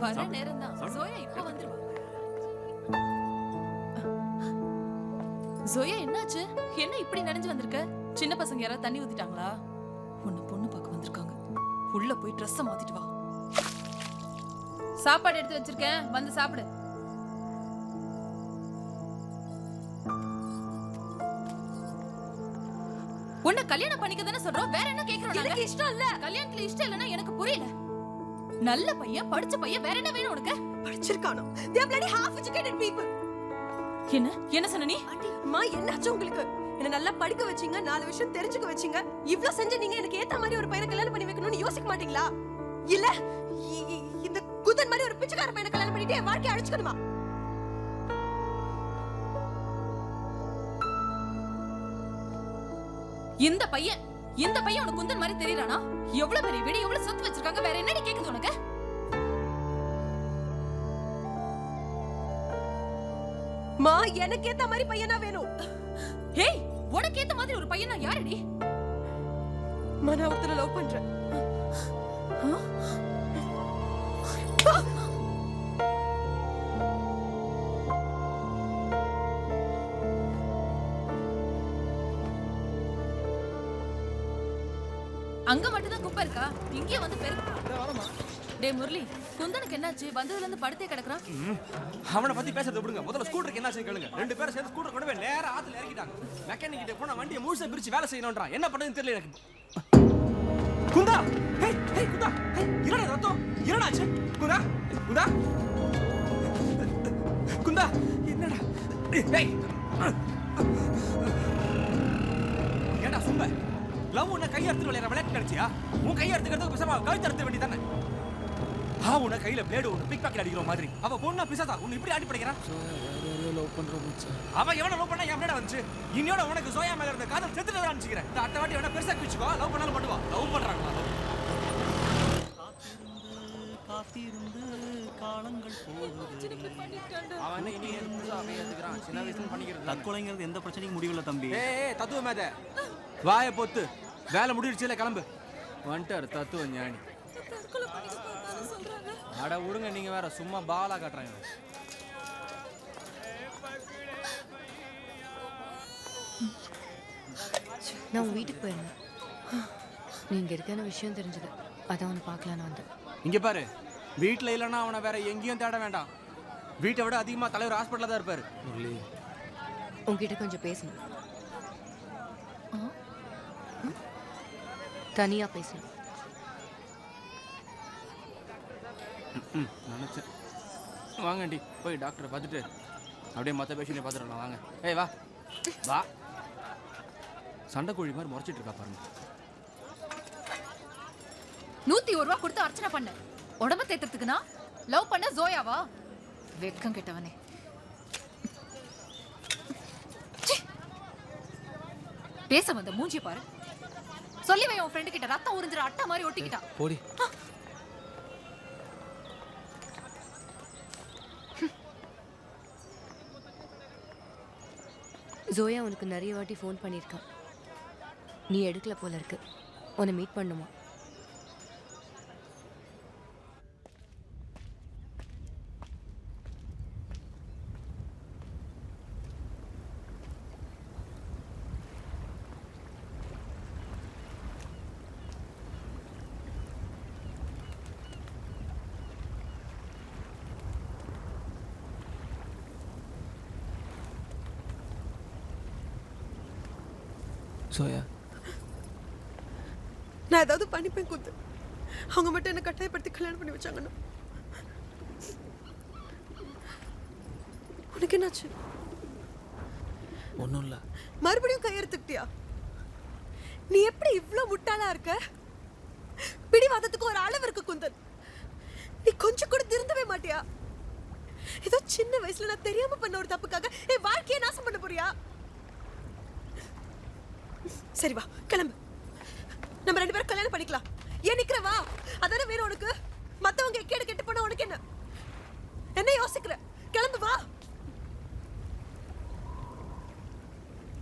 வர நேரம் தான். ஜோயா இப்ப வந்துருவா. ஜோயா என்னாச்சு? என்ன இப்படி நனைஞ்சு வந்திருக்க? சின்ன பசங்க யாராவது தண்ணி ஊத்திட்டாங்களா? உன்னை பொண்ணு பார்க்க வந்திருக்காங்க. உள்ள போய் ட்ரெஸ்ஸை மாத்திட்டு வா. சாப்பாடு எடுத்து வச்சிருக்கேன், வந்து சாப்பிடு. உன்னை கல்யாணம் பண்ணிக்க தானே சொல்றோம், வேற என்ன கேக்குறோம்? எனக்கு இஷ்டம் இல்ல. கல்யாணத்துல இஷ்டம் இல்லன்னா எனக்கு புரியல. நல்ல பையன், படிச்ச பையன், வேற என்ன வேணும் உனக்கு? படிச்சிருக்கானோ? they are bloody half educated people. என்ன சொன்ன நீ? அம்மா என்னாச்சு உங்களுக்கு? என்ன நல்லா படிக்க வச்சீங்க, 4 விஷயம் தெரிஞ்சுக்க வச்சீங்க. இவ்ளோ செஞ்ச நீங்க எனக்கு ஏத்த மாதிரி ஒரு பையனை கல்யாணம் பண்ணி வைக்கணும்னு யோசிக்க மாட்டீங்களா? இல்ல இந்த குதன் மாதிரி ஒரு பிச்சைக்கார பையனை கல்யாணம் பண்ணிட்டு என் வாழ்க்கைய அழிச்சுக்கணுமா? இந்த பையன் உனக்கு குந்தன் மாதிரி தெரியறானா? எவ்வளவு பெரிய வீடு, எவ்வளவு சொத்து வச்சிருக்காங்க, வேற என்னடி கேக்குது உனக்கு? மா எனக்கு ஏத்த மாதிரி பையனா வேணும். ஹேய், உனக்கு ஏத்த மாதிரி ஒரு பையனா யாரடி? நான் ஒருத்தரை லவ் பண்றேன். அங்க மட்டும் தான் குப்பை இருக்கா? இங்கே வந்து பெருக்கா. டேய் முரளி, குந்தனுக்கு என்னாச்சு? வந்ததுல இருந்து படுத்தே கிடக்குறான். அவனை பத்தி பேசுறது விடுங்க. முதல்ல ஸ்கூட்டருக்கு என்னாச்சு கேளுங்க. 2 பேரும் சேர்ந்து ஸ்கூட்டர் கொண்டு போய் நேரா ஆத்துல இறக்கிட்டாங்க. மெக்கானிக் கிட்ட போனா வண்டியை முழுசா பிரிச்சு வேலை செய்யணும்ன்றான். என்ன பண்றதுன்னு தெரியல எனக்கு. குந்தா, ஹேய் ஹேய் குந்தா, என்னடா ரத்தம்? என்னடாச்சு? குந்தா, குந்தா, குந்தா, என்னடா? டேய், ஏண்டா சும்ப? லவ் உன்னை கையெடுத்து விளையாட விளையாட்டு நினைச்சியா? உன் கையெடுத்துக்கிறதுக்கு பேசாம கழுத்து அறுத்த வேண்டியதானே? உன கையில பிளேடு ஒன்று பிக் பாக்கெட் அடிக்கிற மாதிரி. அவ பொண்ணா பிசாதா உன்னை இப்படி ஆடி படைக்கிறான். லவ் பண்றோம் மச்சான். அவ எவன லவ் பண்ணா என் மேல வந்துச்சு. இன்னோட உனக்கு சோயா மேல இருந்த காதல் செத்துட்டதா நினைச்சுக்கிறேன். இந்த அட்ட வாட்டி வேணா பெருசா கிச்சுக்கோ. லவ் பண்ணாலும் பண்ணுவா. லவ் பண்றாங்களா? காத்திருந்து காலங்கள் போகுது. அவன் இனி புதுசா அமையதுக்குறான். சின்ன வயசுல பண்ணிக்கிறது. தற்கொலைங்கிறது எந்த பிரச்சனைக்கும் முடிவில்லை தம்பி. ஏய் தத்துவமேத. வாய பொத்து. வேலை முடிஞ்சிருச்சுல கிளம்பு. வந்துட்டார் தத்துவ ஞானி. அட விடுங்க, நீங்க வேற சும்மா பாலா காட்டுறாங்க. நான் உன் வீட்டுக்கு போயிருந்தேன். நீங்க இருக்கான விஷயம் தெரிஞ்சது, அதான் அவனை பார்க்கலான்னு வந்தேன். இங்க பாரு, வீட்டுல இல்லைன்னா அவனை வேற எங்கேயும் தேட வேண்டாம். வீட்டை விட அதிகமா தலைவர் ஹாஸ்பிட்டல்ல தான் இருப்பாரு. உங்ககிட்ட கொஞ்சம் பேசணும். தனியா பேசணும். நினைச்சேன். வாங்கண்டி, போய் டாக்டரை பார்த்துட்டு அப்படியே மற்ற பேஷண்ட்டை பார்த்துடலாம். வாங்க. ஏய் வா வா. சண்டை கோழி மாதிரி முறைச்சிட்டு இருக்கா பாருங்க. 101 ரூபா கொடுத்து அர்ச்சனை பண்ண உடம்ப தேத்துறதுக்குனா லவ் பண்ண ஜோயாவா? வெக்கம் கெட்டவனே. பேச வந்த மூஞ்சி பாரு. சொல்லி வை உன் ஃப்ரெண்டு கிட்ட. ரத்தம் உறிஞ்சிர அட்டை மாதிரி ஒட்டிக்கிட்டா. போடி. ஜோயா உனக்கு நிறைய வாட்டி ஃபோன் பண்ணியிருக்கான். நீ எடுக்கல போல இருக்கு. உன்னை மீட் பண்ணுமா? சோயா, நான் ஏதாவது பண்ணிப்பேன் குத்து. அவங்க மட்டும் என்ன கட்டாயப்படுத்தி கல்யாணம் பண்ணி வச்சாங்கன்னு. உனக்கு என்னாச்சு? ஒன்றும் இல்லை. மறுபடியும் கையெழுத்துக்கிட்டியா? நீ எப்படி இவ்ளோ முட்டாளா இருக்க? பிடிவாதத்துக்கு ஒரு அளவு இருக்கு குந்தன். நீ கொஞ்சம் கூட திருந்தவே மாட்டியா? ஏதோ சின்ன வயசுல நான் தெரியாம பண்ண ஒரு தப்புக்காக என் வாழ்க்கையை நாசம் பண்ண போறியா? சரி வா கிளம்பு. நம்ம 2 பேரும் கல்யாணம் பண்ணிக்கலாம். ஏன் நிக்கிற? வா. அதானே வேணும் உனக்கு. மத்தவங்க கேடு கெட்டு போனா உனக்கு என்ன? என்ன யோசிக்கிற? கிளம்பு வா.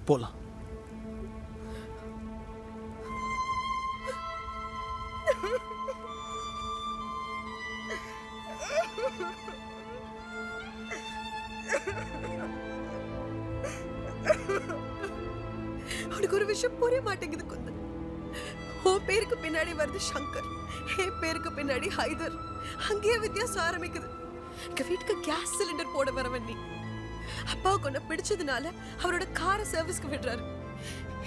போலாம். விஷயம் புரிய மாட்டேங்குது குந்தன். உன் பேருக்கு பின்னாடி வருது சங்கர், என் பேருக்கு பின்னாடி ஹைதர். அங்கேயே வித்தியாசம் ஆரம்பிக்குது. எங்க வீட்டுக்கு கேஸ் சிலிண்டர் போட வரவன் நீ. அப்பாவுக்கு ஒன்ன பிடிச்சதுனால அவரோட காரை சர்வீஸ்க்கு விடுறாரு.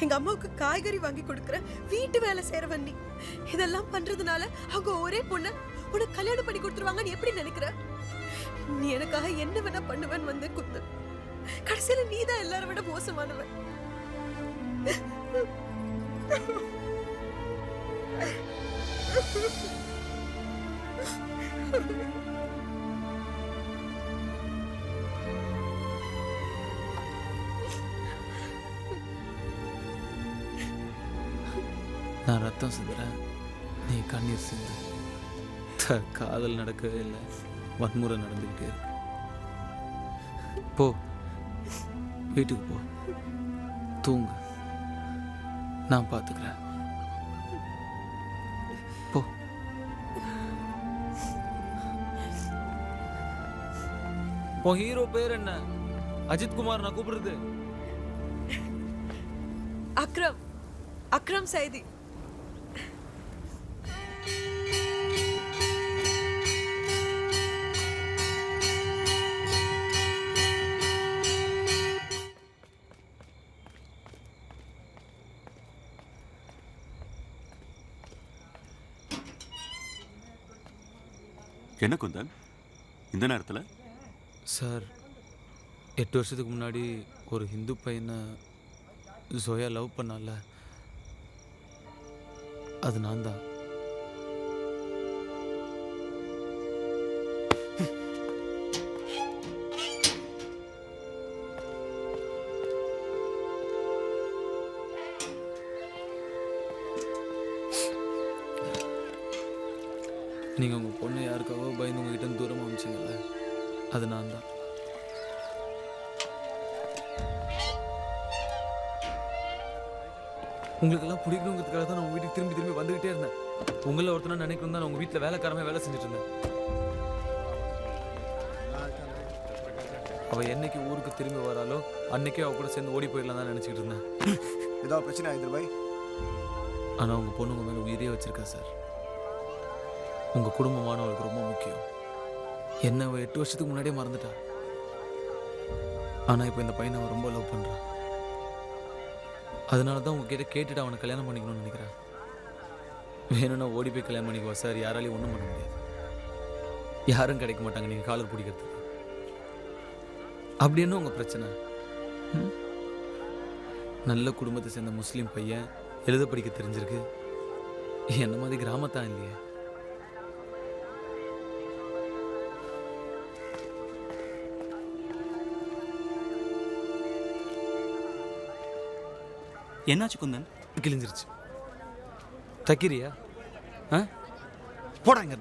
எங்க அம்மாவுக்கு காய்கறி வாங்கி கொடுக்குற, வீட்டு வேலை செய்யறவன் நீ. இதெல்லாம் பண்றதுனால அவங்க ஒரே பொண்ணு உனக்கு கல்யாணம் பண்ணி கொடுத்துருவாங்க. நீ எப்படி நினைக்கிற? நீ எனக்காக என்ன வேணா பண்ணுவேன்னு வந்து குந்தன். கடைசியில நீதான் எல்லாரை விட மோசமானவன். நான் ரத்தம் சிந்துறேன், நீ கண்ணீர் சிந்து. காதல் நடக்கவே இல்லை, வன்முறை நடந்துக்கிட்டே இருக்கு. போ, வீட்டுக்கு போ, தூங்கு, நான் பார்த்துக்கிறேன். போ. உன் ஹீரோ பேர் என்ன? அஜித் குமார் நான் கூப்பிடுறது. அக்ரம், அக்ரம் சைதி. என்ன குந்தன் இந்த நேரத்தில்? சார், 8 வருஷத்துக்கு முன்னாடி ஒரு ஹிந்து பையனை ஜோயா லவ் பண்ணால, அது நான் தான். நீங்கள் உங்கள் பொண்ணு யாருக்காகவோ பயந்து உங்ககிட்ட தூரமாக அமிச்சிங்கல்ல, அது நான் தான். உங்களுக்கெல்லாம் பிடிக்கணுங்கிறதுக்காக தான் நான் உங்கள் வீட்டுக்கு திரும்பி திரும்பி வந்துக்கிட்டே இருந்தேன். உங்களை ஒருத்தனா நினைக்கணும் தான் நான் உங்கள் வீட்டில் வேலைக்காரமே வேலை செஞ்சுட்டு இருந்தேன். அவள் என்னைக்கு ஊருக்கு திரும்பி வராலோ அன்னைக்கே அவ கூட சேர்ந்து ஓடி போயிடலாம் தான் நினச்சிக்கிட்டு இருந்தேன். ஏதாவது பிரச்சனை ஆயிடுது பாய். ஆனால் உங்கள் பொண்ணு உங்கள் மேலே உயிரே வச்சிருக்கா சார். உங்கள் குடும்பமான அவளுக்கு ரொம்ப முக்கியம். என்ன அவள் 8 வருஷத்துக்கு முன்னாடியே மறந்துட்டா. ஆனால் இப்போ இந்த பையனை அவன் ரொம்ப லவ் பண்ணுறான். அதனால தான் உங்ககிட்ட கேட்டுட்டு அவனை கல்யாணம் பண்ணிக்கணும்னு நினைக்கிறேன். வேணும்னா ஓடி போய் கல்யாணம் பண்ணிக்குவா சார், யாராலையும் ஒன்றும் பண்ண முடியாது. யாரும் கிடைக்க மாட்டாங்க நீங்கள் காலர் பிடிக்கிறதுக்கு. அப்படி என்ன உங்கள் பிரச்சனை? நல்ல குடும்பத்தை சேர்ந்த முஸ்லீம் பையன், எழுத படிக்க தெரிஞ்சிருக்கு, என்ன மாதிரி கிராமத்தான் இல்லையே. என்னாச்சு குந்தன்? கிழிஞ்சிருச்சு. தைக்கிறியா? ஆ, போடாங்க.